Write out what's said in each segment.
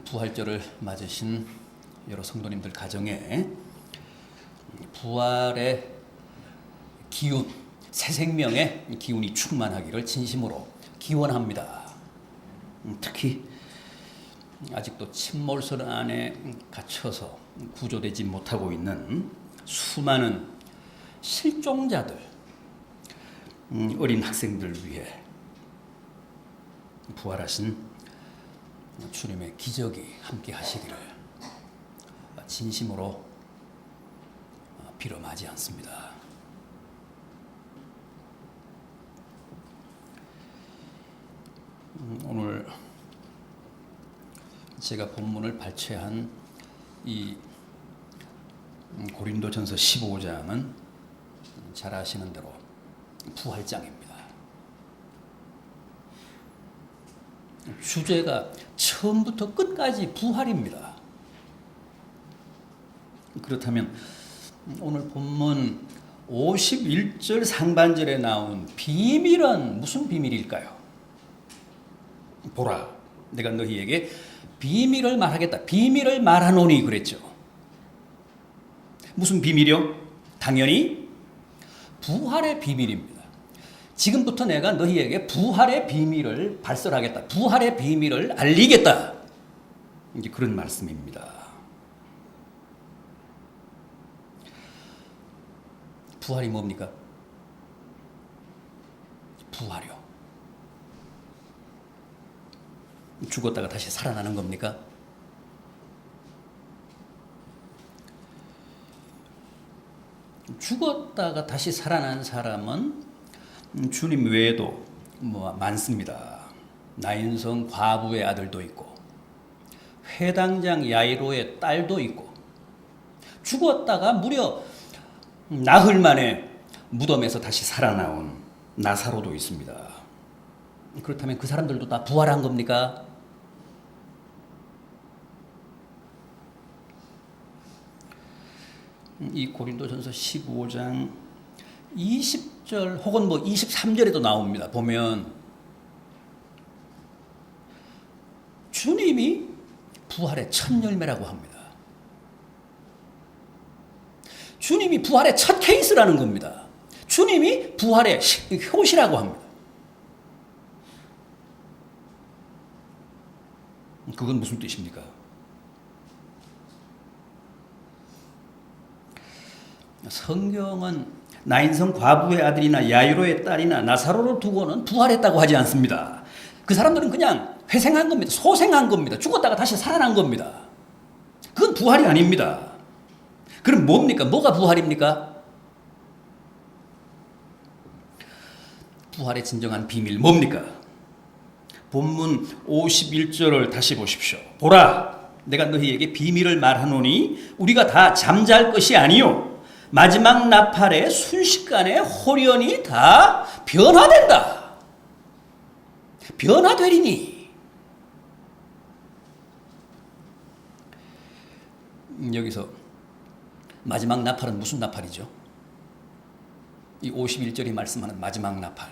부활절을 맞으신 여러 성도님들 가정에 부활의 기운, 새 생명의 기운이 충만하기를 진심으로 기원합니다. 특히 아직도 침몰설 안에 갇혀서 구조되지 못하고 있는 수많은 실종자들, 어린 학생들 위해 부활하신 주님의 기적이 함께 하시기를 진심으로 빌어마지 않습니다. 오늘 제가 본문을 발췌한 이 고린도전서 15장은 잘 아시는 대로 부활장입니다. 주제가 처음부터 끝까지 부활입니다. 그렇다면 오늘 본문 51절 상반절에 나온 비밀은 무슨 비밀일까요? 보라, 내가 너희에게 비밀을 말하겠다. 비밀을 말하노니 그랬죠. 무슨 비밀이요? 당연히 부활의 비밀입니다. 지금부터 내가 너희에게 부활의 비밀을 발설하겠다. 부활의 비밀을 알리겠다. 이제 그런 말씀입니다. 부활이 뭡니까? 부활이요. 죽었다가 다시 살아나는 겁니까? 죽었다가 다시 살아난 사람은 주님 외에도 많습니다. 나인성 과부의 아들도 있고 회당장 야이로의 딸도 있고 죽었다가 무려 나흘 만에 무덤에서 다시 살아나온 나사로도 있습니다. 그렇다면 그 사람들도 다 부활한 겁니까? 이 고린도전서 15장 20절 혹은 23절에도 나옵니다. 보면 주님이 부활의 첫 열매라고 합니다. 주님이 부활의 첫 케이스라는 겁니다. 주님이 부활의 효시라고 합니다. 그건 무슨 뜻입니까? 성경은 나인성 과부의 아들이나 야이로의 딸이나 나사로를 두고는 부활했다고 하지 않습니다. 그 사람들은 그냥 회생한 겁니다. 소생한 겁니다. 죽었다가 다시 살아난 겁니다. 그건 부활이 아닙니다. 그럼 뭡니까? 뭐가 부활입니까? 부활의 진정한 비밀 뭡니까? 본문 51절을 다시 보십시오. 보라, 내가 너희에게 비밀을 말하노니 우리가 다 잠잘 것이 아니요 마지막 나팔에 순식간에 홀연히 다 변화된다. 변화되리니. 여기서 마지막 나팔은 무슨 나팔이죠? 이 51절이 말씀하는 마지막 나팔.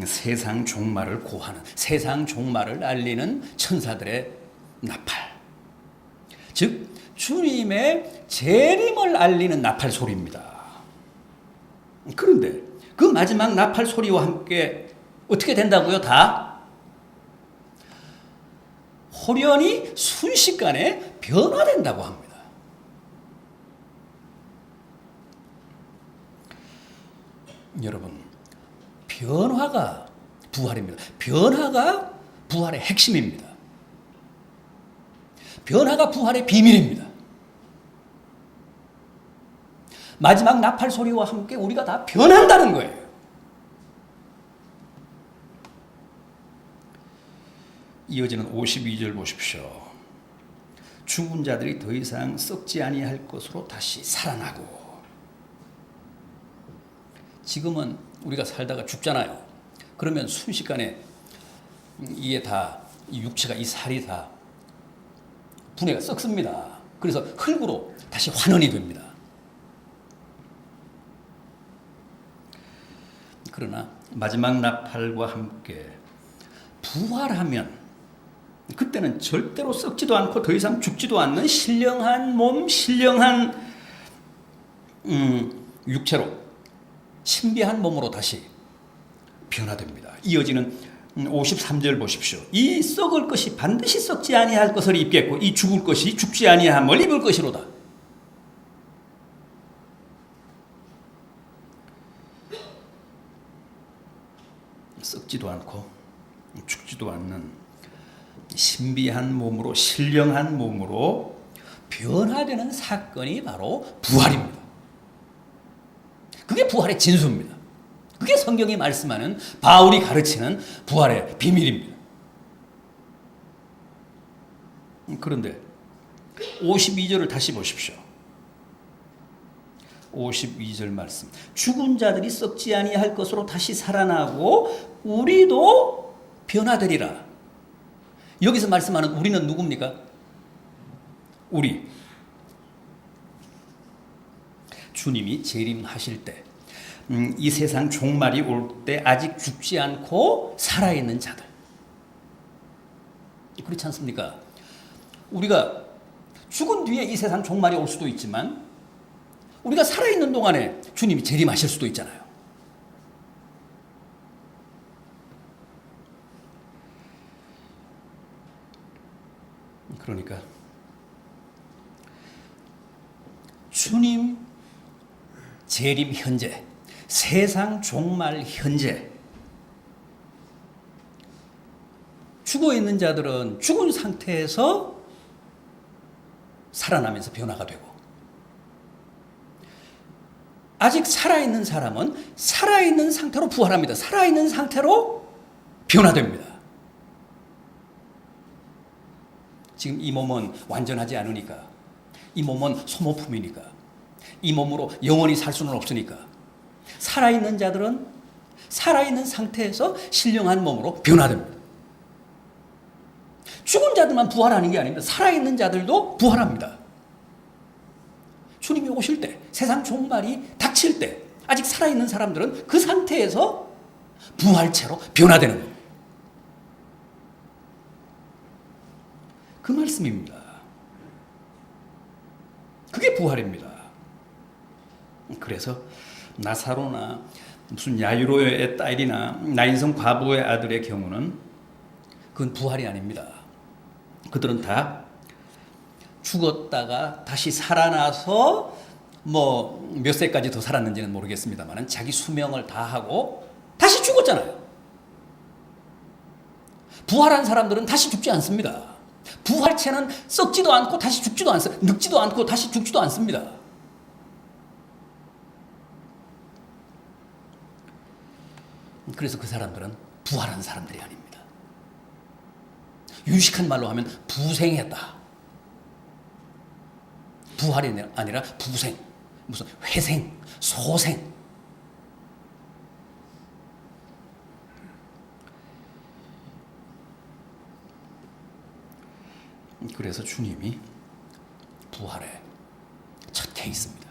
세상 종말을 고하는, 세상 종말을 알리는 천사들의 나팔. 즉 주님의 재림을 알리는 나팔 소리입니다. 그런데 그 마지막 나팔 소리와 함께 어떻게 된다고요? 다 홀연히 순식간에 변화된다고 합니다. 여러분, 변화가 부활입니다. 변화가 부활의 핵심입니다. 변화가 부활의 비밀입니다. 마지막 나팔 소리와 함께 우리가 다 변한다는 거예요. 이어지는 52절 보십시오. 죽은 자들이 더 이상 썩지 아니할 것으로 다시 살아나고. 지금은 우리가 살다가 죽잖아요. 그러면 순식간에 이게 다 이 육체가 이 살이 다 분해가 썩습니다. 그래서 흙으로 다시 환원이 됩니다. 그러나 마지막 나팔과 함께 부활하면 그때는 절대로 썩지도 않고 더 이상 죽지도 않는 신령한 몸, 신령한 육체로 신비한 몸으로 다시 변화됩니다. 이어지는 53절 보십시오. 이 썩을 것이 반드시 썩지 아니할 것을 입겠고 이 죽을 것이 죽지 아니함을 입을 것이로다. 썩지도 않고 죽지도 않는 신비한 몸으로 신령한 몸으로 변화되는 사건이 바로 부활입니다. 그게 부활의 진수입니다. 그게 성경이 말씀하는 바울이 가르치는 부활의 비밀입니다. 그런데 52절을 다시 보십시오. 52절 말씀. 죽은 자들이 썩지 아니할 것으로 다시 살아나고 우리도 변화되리라. 여기서 말씀하는 우리는 누굽니까? 우리. 주님이 재림하실 때, 이 세상 종말이 올 때 아직 죽지 않고 살아있는 자들. 그렇지 않습니까? 우리가 죽은 뒤에 이 세상 종말이 올 수도 있지만 우리가 살아있는 동안에 주님이 재림하실 수도 있잖아요. 그러니까 주님 재림 현재, 세상 종말 현재, 죽어 있는 자들은 죽은 상태에서 살아나면서 변화가 되고, 아직 살아있는 사람은 살아있는 상태로 부활합니다. 살아있는 상태로 변화됩니다. 지금 이 몸은 완전하지 않으니까, 이 몸은 소모품이니까, 이 몸으로 영원히 살 수는 없으니까 살아있는 자들은 살아있는 상태에서 신령한 몸으로 변화됩니다. 죽은 자들만 부활하는 게 아닙니다. 살아있는 자들도 부활합니다. 주님이 오실 때, 세상 종말이 닥칠 때 아직 살아있는 사람들은 그 상태에서 부활체로 변화되는 겁니다. 그 말씀입니다. 그게 부활입니다. 그래서 나사로나 무슨 야이로의 딸이나 나인성 과부의 아들의 경우는 그건 부활이 아닙니다. 그들은 다 죽었다가 다시 살아나서 뭐 몇 세까지 더 살았는지는 모르겠습니다만 자기 수명을 다하고 다시 죽었잖아요. 부활한 사람들은 다시 죽지 않습니다. 부활체는 썩지도 않고 다시 죽지도 않습니다. 늙지도 않고 다시 죽지도 않습니다. 그래서 그 사람들은 부활한 사람들이 아닙니다. 유식한 말로 하면 부생했다. 부활이 아니라 부생, 무슨 회생, 소생. 그래서 주님이 부활의 첫 케이스입니다.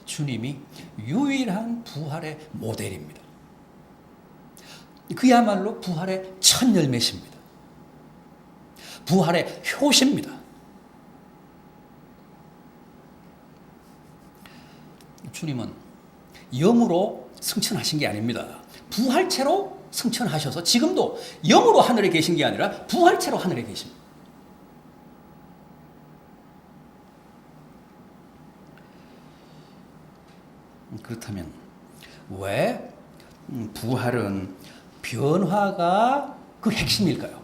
주님이 유일한 부활의 모델입니다. 그야말로 부활의 첫 열매십니다. 부활의 효시입니다. 주님은 영으로 승천하신 게 아닙니다. 부활체로 승천하셔서 지금도 영으로 하늘에 계신 게 아니라 부활체로 하늘에 계십니다. 그렇다면 왜 부활은 변화가 그 핵심일까요?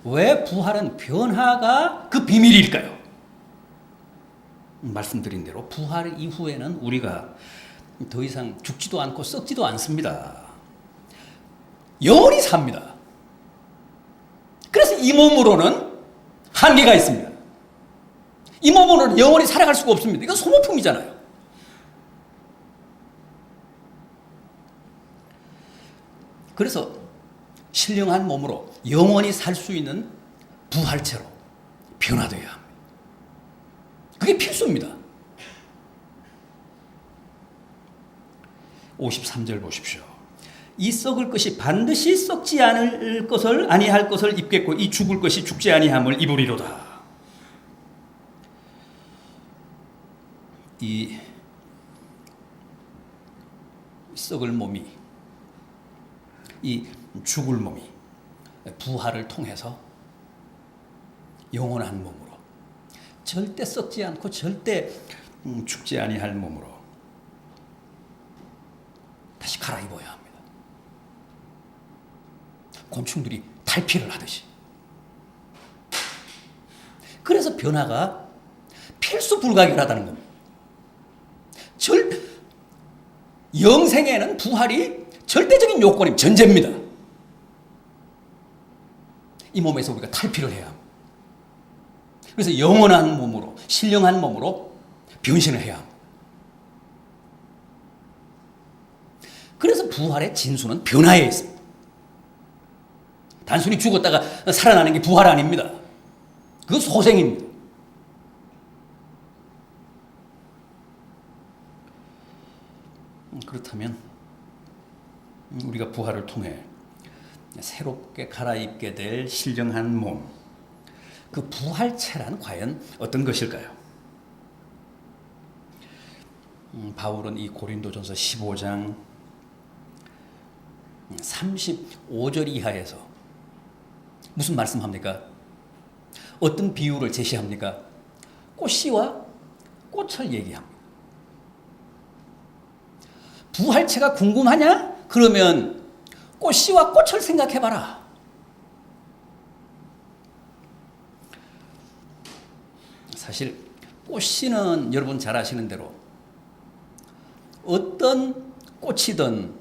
왜 부활은 변화가 그 비밀일까요? 말씀드린 대로 부활 이후에는 우리가 더 이상 죽지도 않고 썩지도 않습니다. 영원히 삽니다. 그래서 이 몸으로는 한계가 있습니다. 이 몸으로는 영원히 살아갈 수가 없습니다. 이건 소모품이잖아요. 그래서 신령한 몸으로 영원히 살 수 있는 부활체로 변화되어야 합니다. 그게 필수입니다. 53절 보십시오. 이 썩을 것이 반드시 썩지 않을 것을 아니할 것을 입겠고 이 죽을 것이 죽지 아니함을 입으리로다. 이 썩을 몸이, 이 죽을 몸이 부활을 통해서 영원한 몸으로, 절대 썩지 않고 절대 죽지 아니할 몸으로 다시 갈아입어야 합니다. 곤충들이 탈피를 하듯이. 그래서 변화가 필수 불가결하다는 겁니다. 영생에는 부활이 절대적인 요건입니다. 전제입니다. 이 몸에서 우리가 탈피를 해야 합니다. 그래서 영원한 몸으로, 신령한 몸으로 변신을 해야 합니다. 그래서 부활의 진수는 변화에 있습니다. 단순히 죽었다가 살아나는 게 부활 아닙니다. 그건 소생입니다. 그렇다면 우리가 부활을 통해 새롭게 갈아입게 될 신령한 몸, 그 부활체란 과연 어떤 것일까요? 바울은 이 고린도전서 15장 35절 이하에서 무슨 말씀합니까? 어떤 비유를 제시합니까? 꽃씨와 꽃을 얘기합니다. 부활체가 궁금하냐? 그러면 꽃씨와 꽃을 생각해봐라. 사실 꽃씨는 여러분 잘 아시는 대로 어떤 꽃이든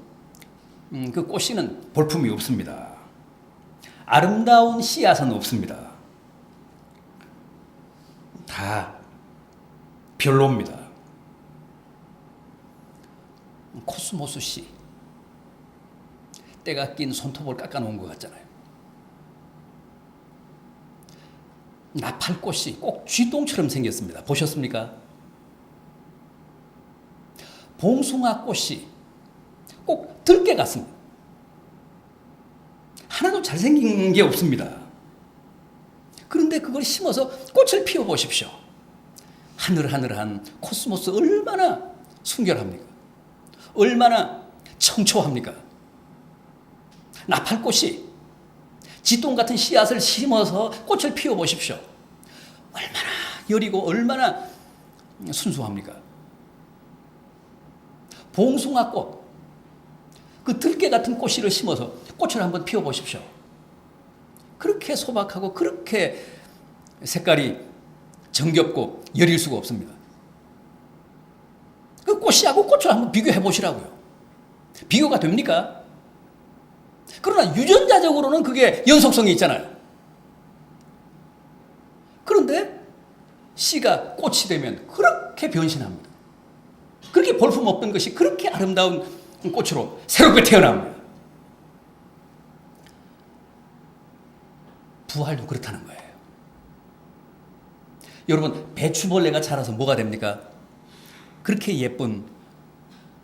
그 꽃씨는 볼품이 없습니다. 아름다운 씨앗은 없습니다. 다 별로입니다. 코스모스 씨, 때가 낀 손톱을 깎아놓은 것 같잖아요. 나팔꽃이 꼭 쥐똥처럼 생겼습니다. 보셨습니까? 봉숭아꽃이 꼭 들깨 같습니다. 하나도 잘생긴 게 없습니다. 그런데 그걸 심어서 꽃을 피워보십시오. 하늘하늘한 코스모스 얼마나 순결합니까? 얼마나 청초합니까? 나팔꽃이 쥐똥 같은 씨앗을 심어서 꽃을 피워보십시오. 얼마나 여리고 얼마나 순수합니까? 봉숭아꽃, 그 들깨 같은 꽃씨를 심어서 꽃을 한번 피워보십시오. 그렇게 소박하고 그렇게 색깔이 정겹고 여릴 수가 없습니다. 그 꽃씨하고 꽃을 한번 비교해 보시라고요. 비교가 됩니까? 그러나 유전자적으로는 그게 연속성이 있잖아요. 그런데 씨가 꽃이 되면 그렇게 변신합니다. 그렇게 볼품 없던 것이 그렇게 아름다운 꽃으로 새롭게 태어납니다. 부활도 그렇다는 거예요. 여러분, 배추벌레가 자라서 뭐가 됩니까? 그렇게 예쁜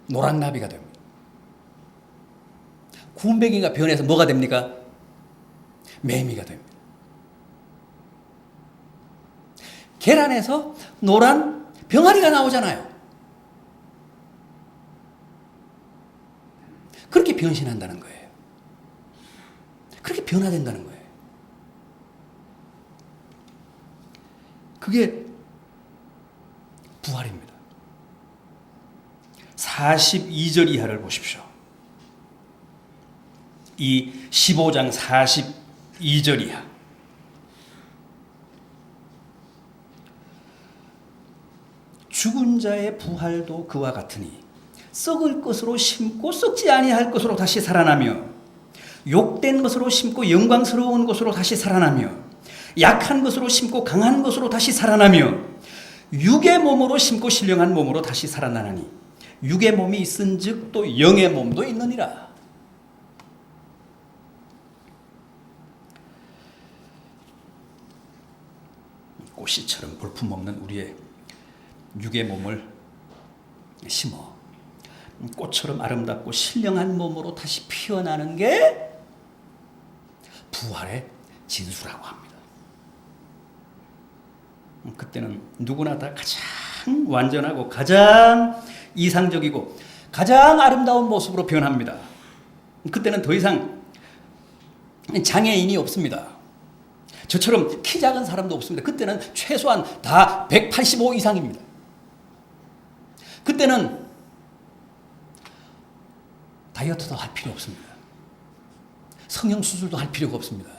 노랑나비가 됩니다. 군뱅이가 변해서 뭐가 됩니까? 매미가 됩니다. 계란에서 노란 병아리가 나오잖아요. 그렇게 변신한다는 거예요. 그렇게 변화된다는 거예요. 그게 부활입니다. 42절 이하를 보십시오. 이 15장 42절 이하. 죽은 자의 부활도 그와 같으니 썩을 것으로 심고 썩지 아니할 것으로 다시 살아나며 욕된 것으로 심고 영광스러운 것으로 다시 살아나며 약한 것으로 심고 강한 것으로 다시 살아나며 육의 몸으로 심고 신령한 몸으로 다시 살아나나니 육의 몸이 있은즉 또 영의 몸도 있느니라. 꽃씨처럼 볼품없는 우리의 육의 몸을 심어 꽃처럼 아름답고 신령한 몸으로 다시 피어나는 게 부활의 진수라고 합니다. 그때는 누구나 다 가장 완전하고 가장 이상적이고 가장 아름다운 모습으로 변합니다. 그때는 더 이상 장애인이 없습니다. 저처럼 키 작은 사람도 없습니다. 그때는 최소한 다 185 이상입니다. 그때는 다이어트도 할 필요 없습니다. 성형수술도 할 필요가 없습니다.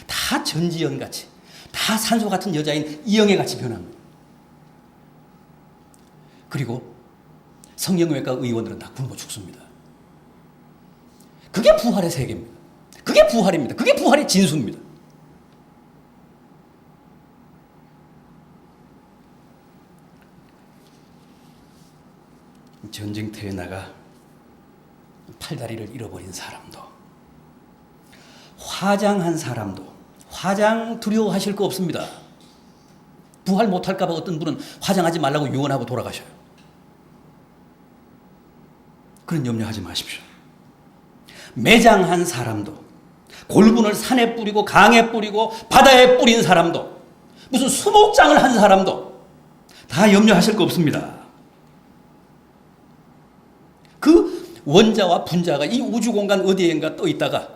다 전지현같이, 다 산소 같은 여자인 이영애같이 변합니다. 그리고 성형외과 의원들은 다 굶어 죽습니다. 그게 부활의 세계입니다. 그게 부활입니다. 그게 부활의 진수입니다. 전쟁터에 나가 팔다리를 잃어버린 사람도, 화장한 사람도 화장 두려워하실 거 없습니다. 부활 못할까 봐 어떤 분은 화장하지 말라고 유언하고 돌아가셔요. 그런 염려하지 마십시오. 매장한 사람도, 골분을 산에 뿌리고 강에 뿌리고 바다에 뿌린 사람도, 무슨 수목장을 한 사람도 다 염려하실 거 없습니다. 그 원자와 분자가 이 우주 공간 어디엔가 떠 있다가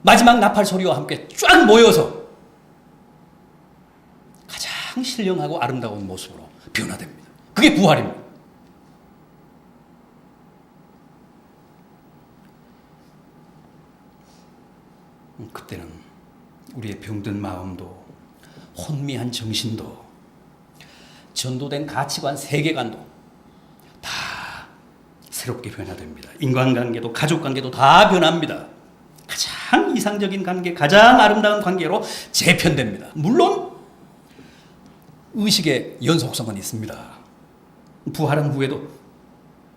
마지막 나팔 소리와 함께 쫙 모여서 가장 신령하고 아름다운 모습으로 변화됩니다. 그게 부활입니다. 그때는 우리의 병든 마음도, 혼미한 정신도, 전도된 가치관, 세계관도 다 새롭게 변화됩니다. 인간관계도, 가족관계도 다 변합니다. 가장 이상적인 관계, 가장 아름다운 관계로 재편됩니다. 물론 의식의 연속성은 있습니다. 부활한 후에도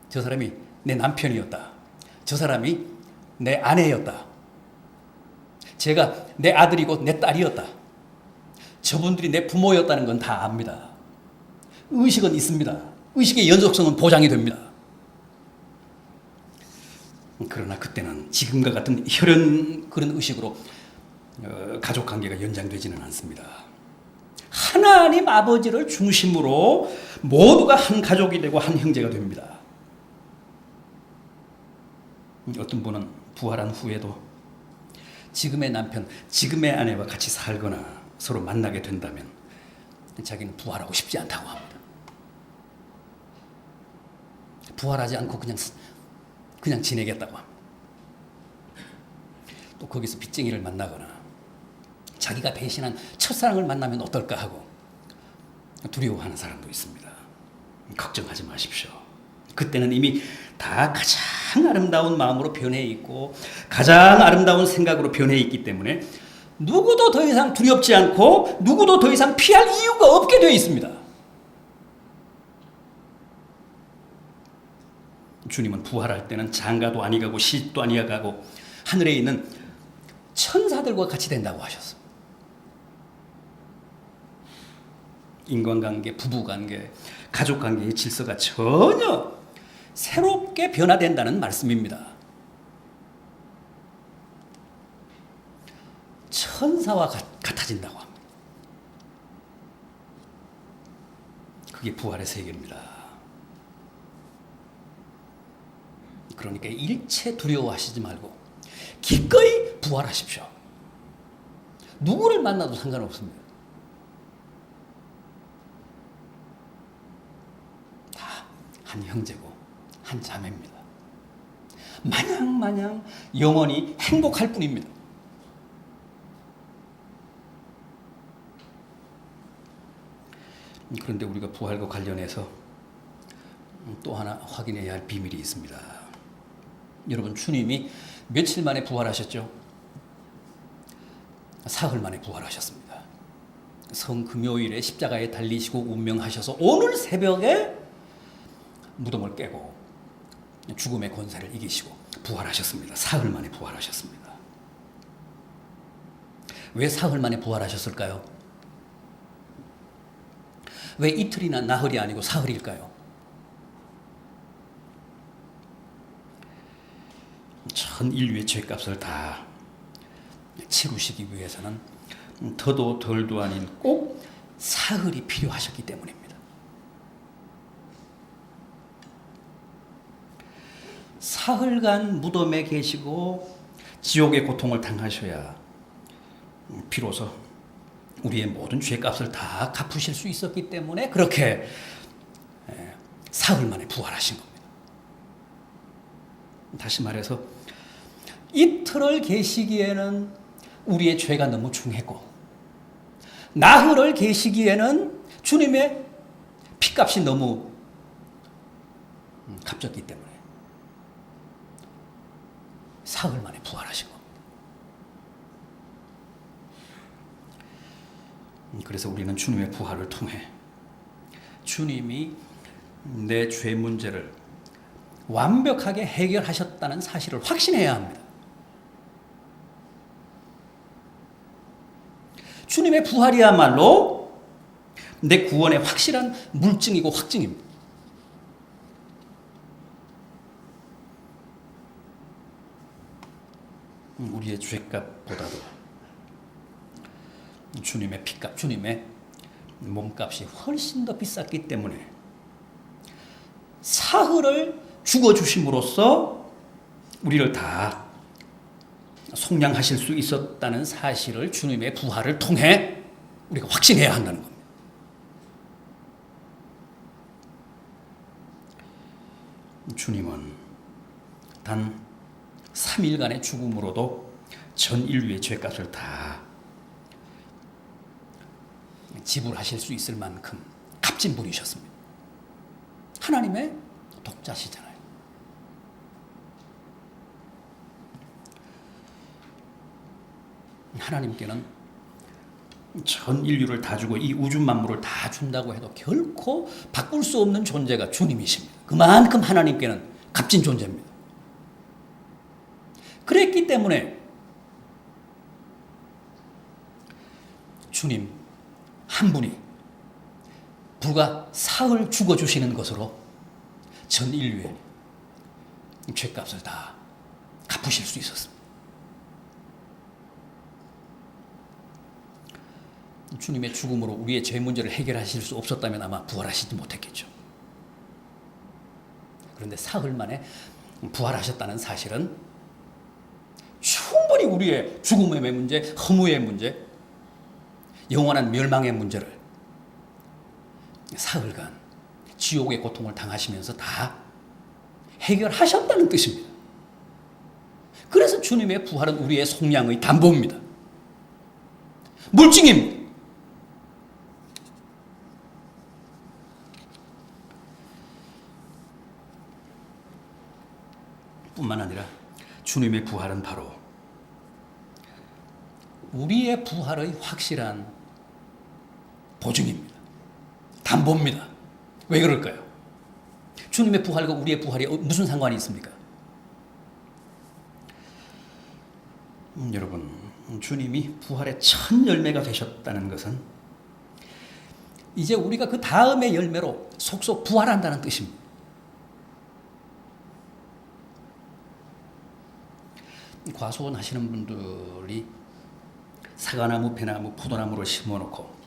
저 사람이 내 남편이었다, 저 사람이 내 아내였다, 제가 내 아들이고 내 딸이었다, 저분들이 내 부모였다는 건 다 압니다. 의식은 있습니다. 의식의 연속성은 보장이 됩니다. 그러나 그때는 지금과 같은 혈연 그런 의식으로 가족관계가 연장되지는 않습니다. 하나님 아버지를 중심으로 모두가 한 가족이 되고 한 형제가 됩니다. 어떤 분은 부활한 후에도 지금의 남편, 지금의 아내와 같이 살거나 서로 만나게 된다면 자기는 부활하고 싶지 않다고 합니다. 부활하지 않고 그냥 지내겠다고 합니다. 또 거기서 빚쟁이를 만나거나 자기가 배신한 첫사랑을 만나면 어떨까 하고 두려워하는 사람도 있습니다. 걱정하지 마십시오. 그때는 이미 다 가장 아름다운 마음으로 변해 있고 가장 아름다운 생각으로 변해 있기 때문에 누구도 더 이상 두렵지 않고 누구도 더 이상 피할 이유가 없게 되어 있습니다. 주님은 부활할 때는 장가도 아니가고 시집도 아니가고 하늘에 있는 천사들과 같이 된다고 하셨습니다. 인간관계, 부부관계, 가족관계의 질서가 전혀 새롭게 변화된다는 말씀입니다. 천사와 같아진다고 합니다. 그게 부활의 세계입니다. 그러니까 일체 두려워하시지 말고 기꺼이 부활하십시오. 누구를 만나도 상관없습니다. 다 한 형제고 한 자매입니다. 마냥 영원히 행복할 뿐입니다. 그런데 우리가 부활과 관련해서 또 하나 확인해야 할 비밀이 있습니다. 여러분, 주님이 며칠 만에 부활하셨죠? 사흘 만에 부활하셨습니다. 성금요일에 십자가에 달리시고 운명하셔서 오늘 새벽에 무덤을 깨고 죽음의 권세를 이기시고 부활하셨습니다. 사흘 만에 부활하셨습니다. 왜 사흘 만에 부활하셨을까요? 왜 이틀이나 나흘이 아니고 사흘일까요? 전 인류의 죄값을 다 치루시기 위해서는 더도 덜도 아닌 꼭 사흘이 필요하셨기 때문입니다. 사흘간 무덤에 계시고 지옥의 고통을 당하셔야 비로소 우리의 모든 죄값을 다 갚으실 수 있었기 때문에 그렇게 사흘 만에 부활하신 겁니다. 다시 말해서 이틀을 계시기에는 우리의 죄가 너무 중했고 나흘을 계시기에는 주님의 피값이 너무 값졌기 때문에 사흘 만에 부활하신 겁니다. 그래서 우리는 주님의 부활을 통해 주님이 내 죄 문제를 완벽하게 해결하셨다는 사실을 확신해야 합니다. 주님의 부활이야말로 내 구원의 확실한 물증이고 확증입니다. 우리의 죄값보다도 주님의 피값, 주님의 몸값이 훨씬 더 비쌌기 때문에 사흘을 죽어주심으로써 우리를 다 속량하실 수 있었다는 사실을 주님의 부활을 통해 우리가 확신해야 한다는 겁니다. 주님은 단 3일간의 죽음으로도 전 인류의 죄값을 다 지불하실 수 있을 만큼 값진 분이셨습니다. 하나님의 독자시잖아요. 하나님께는 전 인류를 다 주고 이 우주 만물을 다 준다고 해도 결코 바꿀 수 없는 존재가 주님이십니다. 그만큼 하나님께는 값진 존재입니다. 그랬기 때문에 주님 한 분이 불과 사흘 죽어주시는 것으로 전 인류의 죄값을 다 갚으실 수 있었습니다. 주님의 죽음으로 우리의 죄 문제를 해결하실 수 없었다면 아마 부활하시지 못했겠죠. 그런데 사흘 만에 부활하셨다는 사실은 충분히 우리의 죽음의 문제, 허무의 문제, 영원한 멸망의 문제를 사흘간 지옥의 고통을 당하시면서 다 해결하셨다는 뜻입니다. 그래서 주님의 부활은 우리의 속량의 담보입니다. 물증입니다. 뿐만 아니라 주님의 부활은 바로 우리의 부활의 확실한 보증입니다. 담보입니다. 왜 그럴까요? 주님의 부활과 우리의 부활이 무슨 상관이 있습니까? 여러분, 주님이 부활의 첫 열매가 되셨다는 것은 이제 우리가 그 다음의 열매로 속속 부활한다는 뜻입니다. 과수원 하시는 분들이 사과나무, 배나무, 포도나무를 심어놓고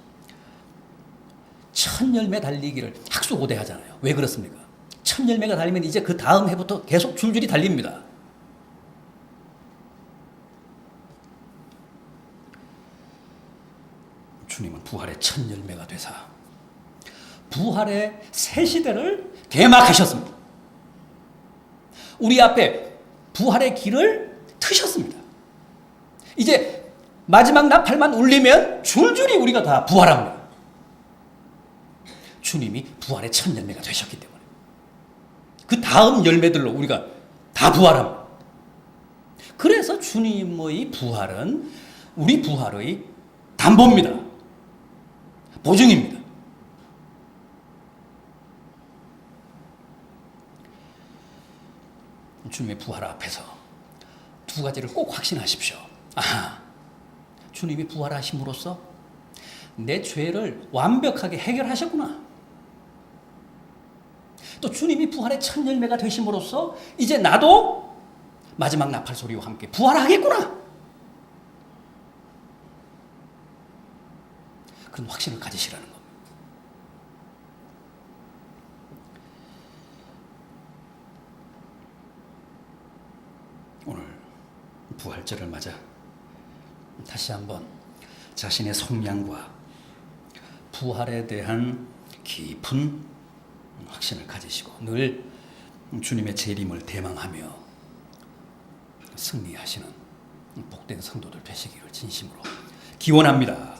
첫 열매 달리기를 학수고대 하잖아요. 왜 그렇습니까? 첫 열매가 달리면 이제 그 다음 해부터 계속 줄줄이 달립니다. 주님은 부활의 첫 열매가 되사 부활의 새 시대를 개막하셨습니다. 우리 앞에 부활의 길을 트셨습니다. 이제 마지막 나팔만 울리면 줄줄이 우리가 다 부활합니다. 주님이 부활의 첫 열매가 되셨기 때문에 그 다음 열매들로 우리가 다 부활합니다. 그래서 주님의 부활은 우리 부활의 담보입니다. 보증입니다. 주님의 부활 앞에서 두 가지를 꼭 확신하십시오. 주님이 부활하심으로써 내 죄를 완벽하게 해결하셨구나. 또 주님이 부활의 첫 열매가 되심으로써 이제 나도 마지막 나팔 소리와 함께 부활하겠구나. 그런 확신을 가지시라는 겁니다. 오늘 부활절을 맞아 다시 한번 자신의 속량과 부활에 대한 깊은 확신을 가지시고 늘 주님의 재림을 대망하며 승리하시는 복된 성도들 되시기를 진심으로 기원합니다.